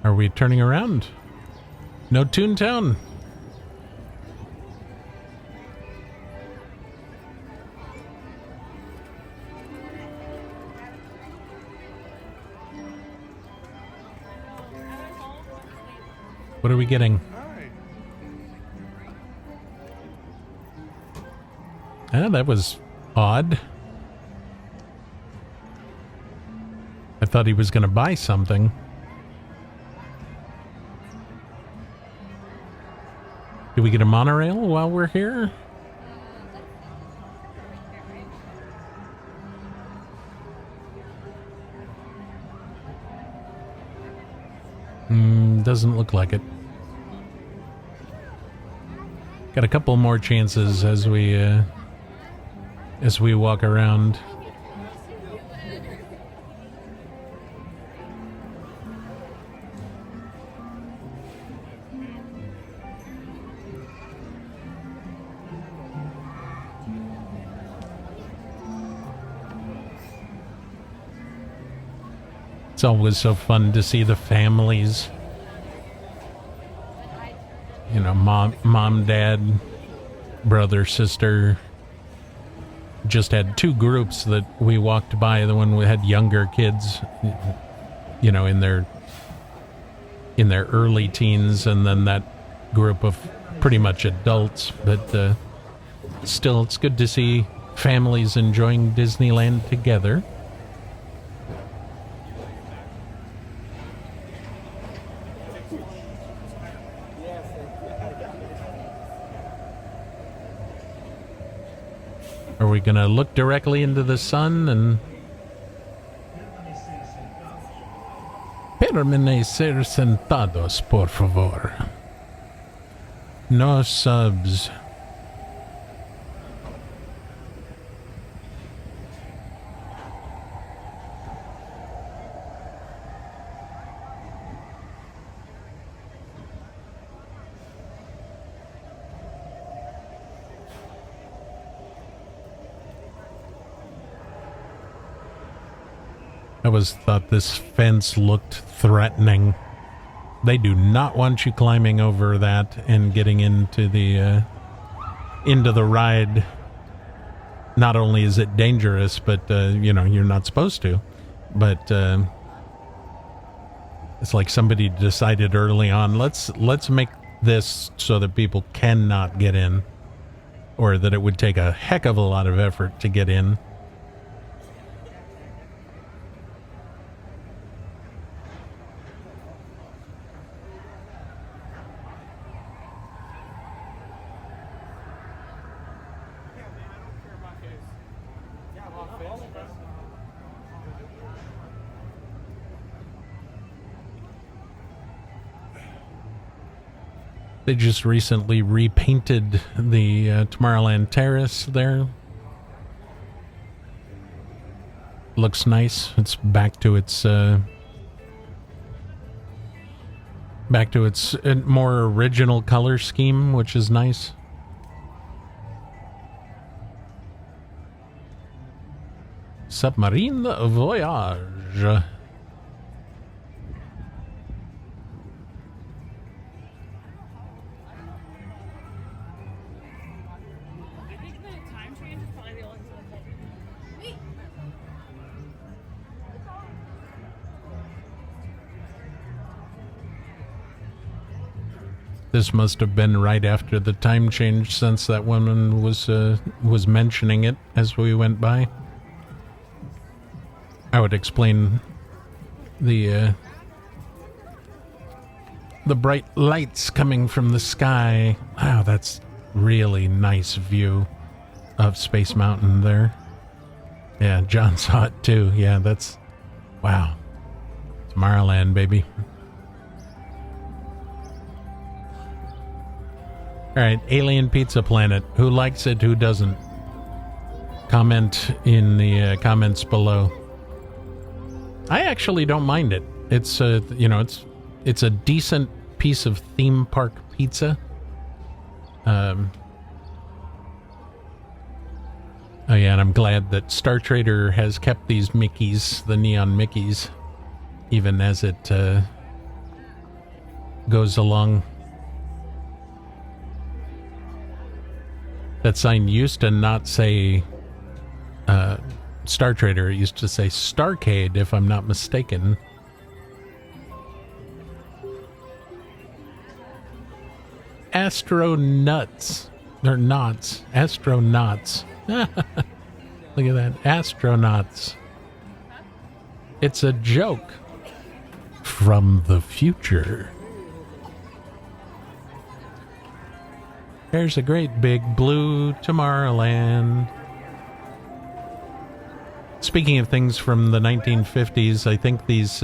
Are we turning around? No Toontown. What are we getting? Ah, that was odd. I thought he was going to buy something. Do we get a monorail while we're here? Doesn't look like it. Got a couple more chances as we walk around. It's always so fun to see the families. You know, mom, dad, brother, sister. Just had two groups that we walked by. The one we had younger kids, you know, in their early teens, and then that group of pretty much adults. But still, it's good to see families enjoying Disneyland together. Are we going to look directly into the sun and... Permanecer sentados, por favor. No subs. I always thought this fence looked threatening. They do not want you climbing over that and getting into the ride. Not only is it dangerous, but you know, you're not supposed to. But it's like somebody decided early on, let's make this so that people cannot get in, or that it would take a heck of a lot of effort to get in. They just recently repainted the Tomorrowland Terrace there. Looks nice. It's back to its more original color scheme, which is nice. Submarine Voyage. This must have been right after the time change, since that woman was mentioning it as we went by. I would explain the bright lights coming from the sky. Wow, that's really nice view of Space Mountain there. Yeah, John saw it too. Yeah, that's... wow. Tomorrowland, baby. Alright, Alien Pizza Planet. Who likes it, who doesn't? Comment in the comments below. I actually don't mind it. It's you know, it's a decent piece of theme park pizza. Oh yeah, and I'm glad that Star Trader has kept these Mickeys, the neon Mickeys, even as it goes along. That sign used to not say Star Trader. It used to say Starcade, if I'm not mistaken. Astronauts. They're knots. Astronauts. Look at that. Astronauts. It's a joke from the future. There's a great big blue Tomorrowland. Speaking of things from the 1950s, I think these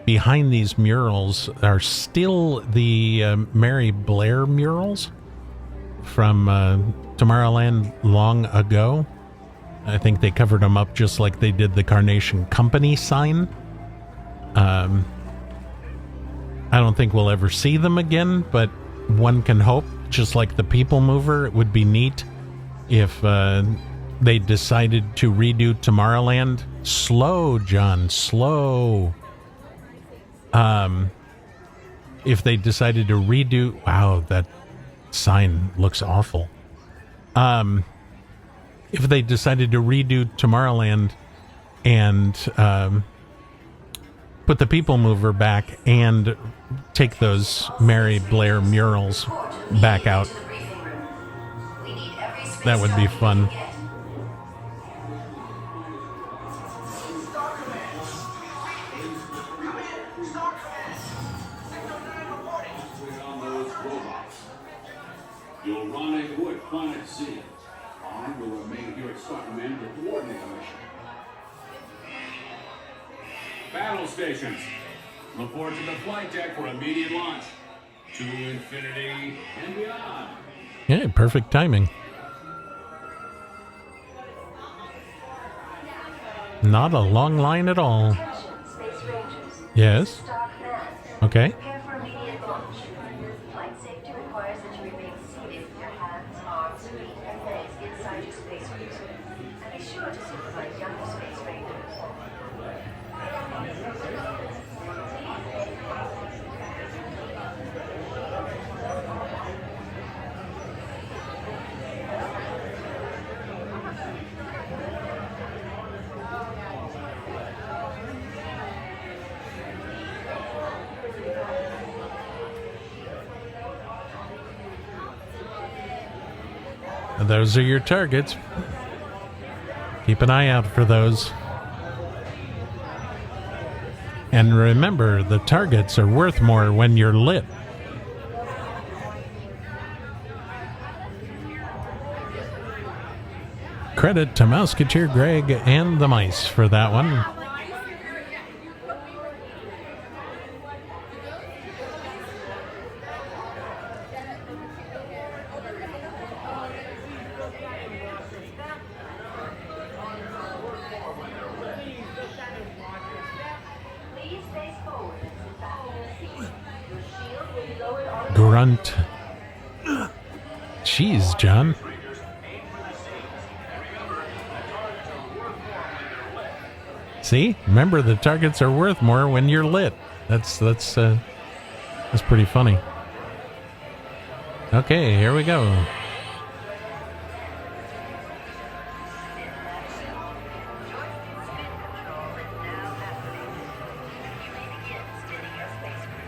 behind these murals are still the Mary Blair murals from Tomorrowland long ago. I think they covered them up just like they did the Carnation Company sign. I don't think we'll ever see them again, but one can hope. Just like the People Mover, it would be neat if they decided to redo Tomorrowland. Slow, John, slow. If they decided to redo... wow, that sign looks awful. If they decided to redo Tomorrowland and put the People Mover back and take those Mary Blair murals back out, that would be fun. You'll rendezvous at Planet Z. I will remain here at Stockman to coordinate the mission. Battle stations. Report to the flight deck for immediate launch. To infinity and beyond. Yeah, perfect timing. Not a long line at all. Attention, Space Rangers. Yes. Stock man. Okay. Prepare for immediate launch. Flight safety requires that you remain seated with your hands, arms, feet, and legs inside your space cruiser. And be sure to supervise younger Space Rangers. And those are your targets. Keep an eye out for those. And remember, the targets are worth more when you're lit. Credit to Mouseketeer Greg and the mice for that one. Please face forward and sit back in your seat. Your shield will be lowered on Grunt. Jeez, John. See? Remember, the targets are worth more when you're lit. That's pretty funny. Okay, here we go.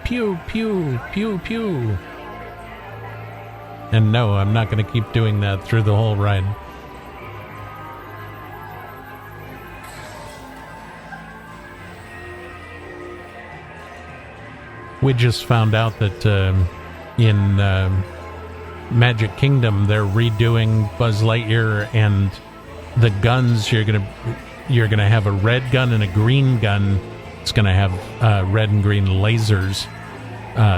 Pew, pew, pew, pew. And no, I'm not going to keep doing that through the whole ride. We just found out that in Magic Kingdom they're redoing Buzz Lightyear, and the guns you're gonna have a red gun and a green gun. It's gonna have red and green lasers,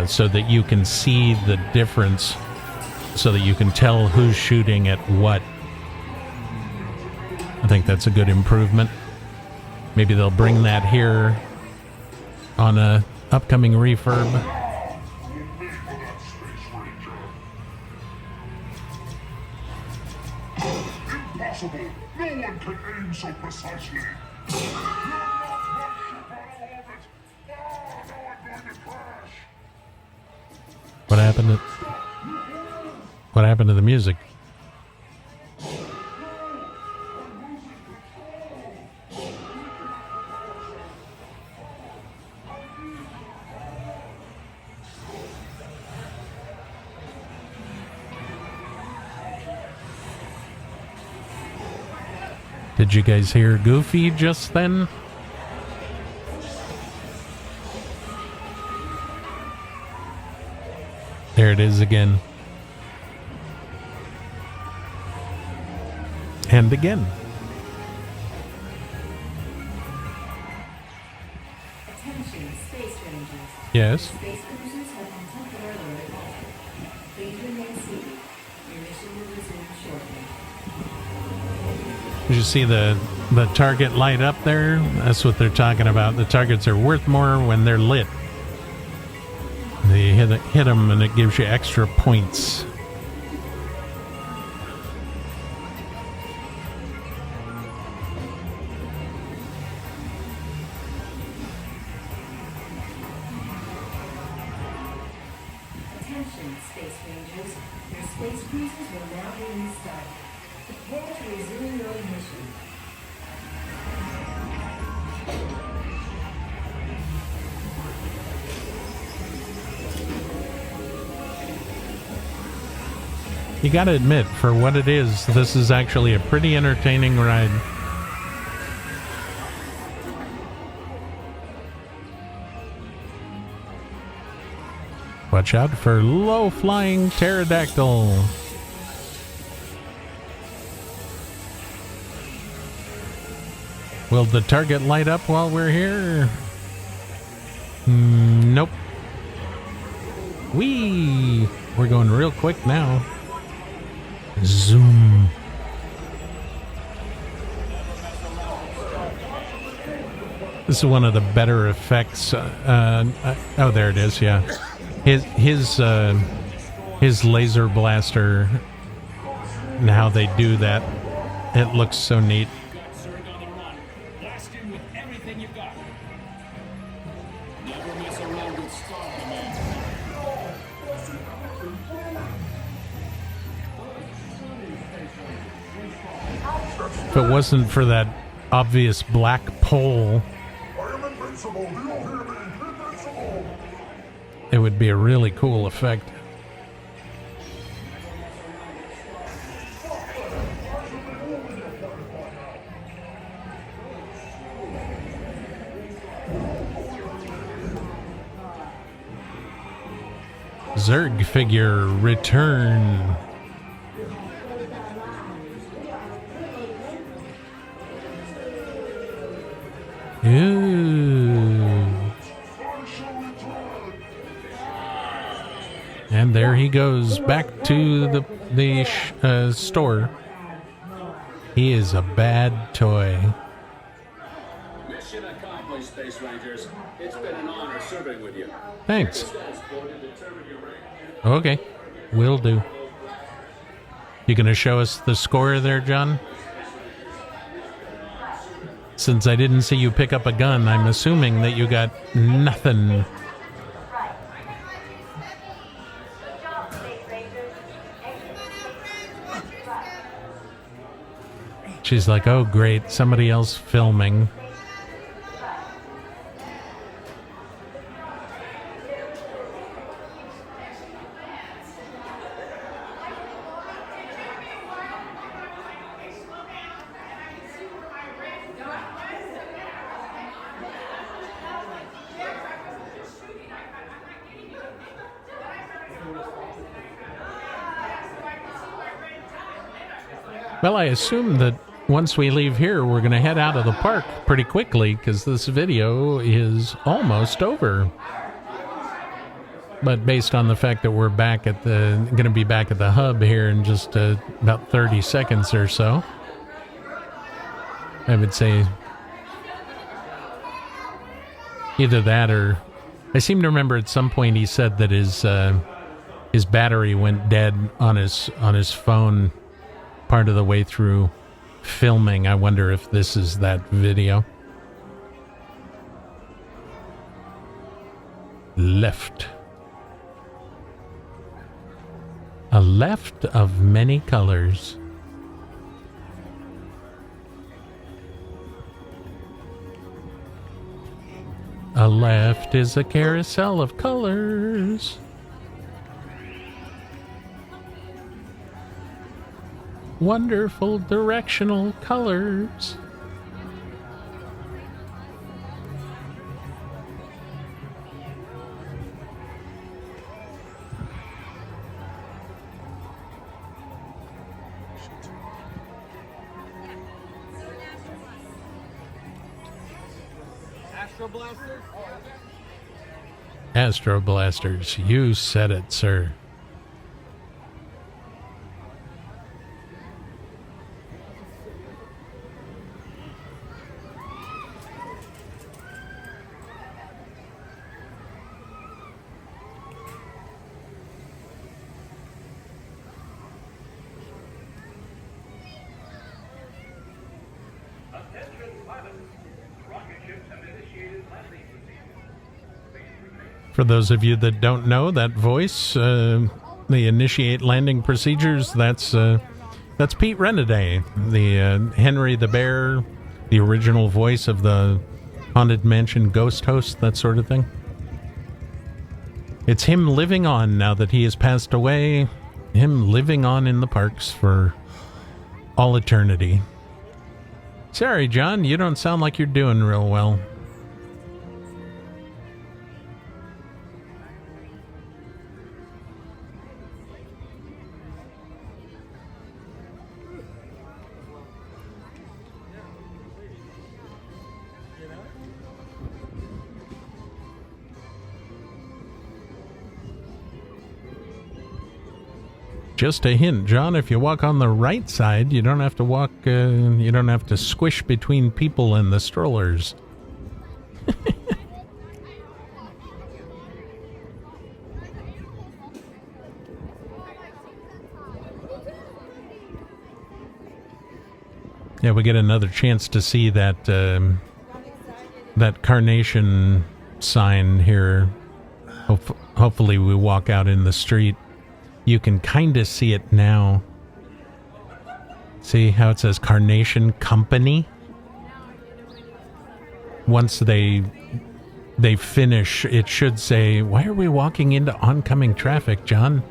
so that you can see the difference, so that you can tell who's shooting at what. I think that's a good improvement. Maybe they'll bring that here on a upcoming refurb. Impossible! No one can aim so precisely! You're not one ship out of orbit! Oh, now I'm going to crash! What happened to the music? Did you guys hear Goofy just then? There it is again. And again. Attention, Space Rangers. Yes. Space cruisers have been temporarily halted. Please remain seated. Your mission will resume shortly. Did you see the target light up there? That's what they're talking about. The targets are worth more when they're lit. They hit them and it gives you extra points. Attention, Space Rangers. Your space cruisers will now be restarted. Prepare to resume your mission. You gotta admit, for what it is, this is actually a pretty entertaining ride. Watch out for low-flying pterodactyl. Will the target light up while we're here? Nope. Whee! We're going real quick now. Zoom. This is one of the better effects. Oh, there it is. Yeah, his laser blaster and how they do that. It looks so neat. If it wasn't for that obvious black pole, it would be a really cool effect. Zerg figure return. Ooh. And there he goes back to the store. He is a bad toy. Mission accomplished, Space Rangers. It's been an honor serving with you. Thanks. Okay, will do. You gonna show us the score there, John? Since I didn't see you pick up a gun, I'm assuming that you got nothing. She's like, oh great, somebody else filming. Well, I assume that once we leave here, we're going to head out of the park pretty quickly because this video is almost over. But based on the fact that we're back at going to be back at the hub here in just about 30 seconds or so, I would say either that or I seem to remember at some point he said that his battery went dead on his phone part of the way through filming. I wonder if this is that video. Left. A left of many colors. A left is a carousel of colors. Wonderful directional colors. Astro Blasters? Astro Blasters, you said it, sir. For those of you that don't know that voice, the initiate landing procedures, that's Pete Renaday, the Henry the Bear, the original voice of the Haunted Mansion ghost host, that sort of thing. It's him living on now that he has passed away, him living on in the parks for all eternity. Sorry, John, you don't sound like you're doing real well. Just a hint, John, if you walk on the right side, you don't have to walk, you don't have to squish between people and the strollers. Yeah, we get another chance to see that that carnation sign here. Hopefully we walk out in the street. You can kind of see it now. See how it says Carnation Company? Once they finish, it should say, why are we walking into oncoming traffic, John?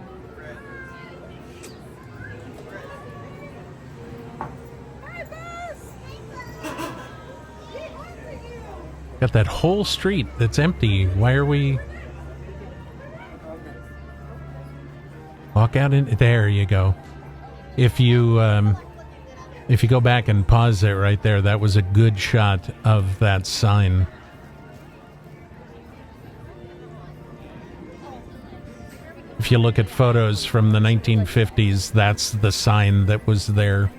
Got that whole street that's empty. Why are we... Walk out in... There you go. If you go back and pause it right there, that was a good shot of that sign. If you look at photos from the 1950s, that's the sign that was there.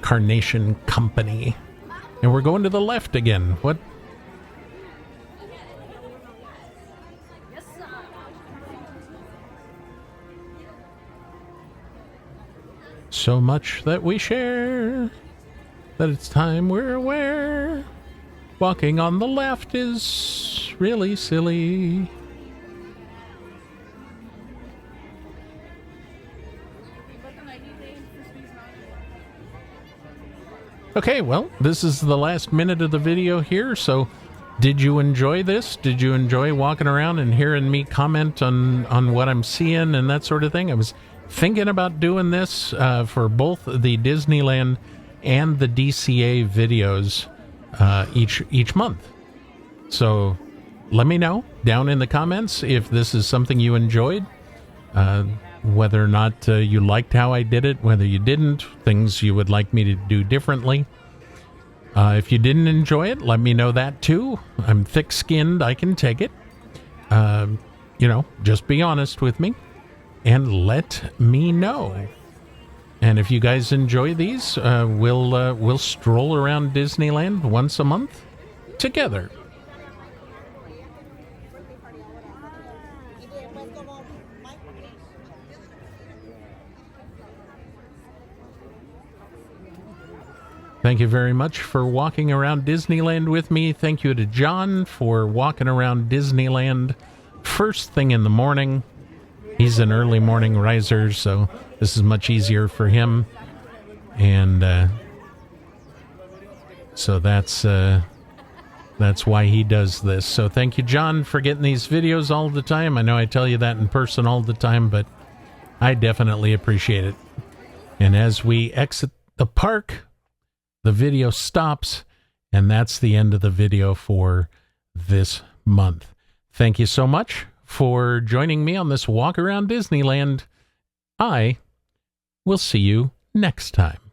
Carnation Company. And we're going to the left again. What? So much that we share, that it's time we're aware. Walking on the left is really silly. Okay, well, this is the last minute of the video here, so did you enjoy this? Did you enjoy walking around and hearing me comment on what I'm seeing and that sort of thing? I was thinking about doing this for both the Disneyland and the DCA videos each month. So let me know down in the comments if this is something you enjoyed, whether or not you liked how I did it, whether you didn't, things you would like me to do differently. If you didn't enjoy it, let me know that too. I'm thick-skinned, I can take it. Just be honest with me. And let me know. And if you guys enjoy these, we'll stroll around Disneyland once a month together. Thank you very much for walking around Disneyland with me. Thank you to John for walking around Disneyland first thing in the morning. He's an early morning riser, so this is much easier for him. And so that's why he does this. So thank you, John, for getting these videos all the time. I know I tell you that in person all the time, but I definitely appreciate it. And as we exit the park, the video stops, and that's the end of the video for this month. Thank you so much for joining me on this walk around Disneyland. I will see you next time.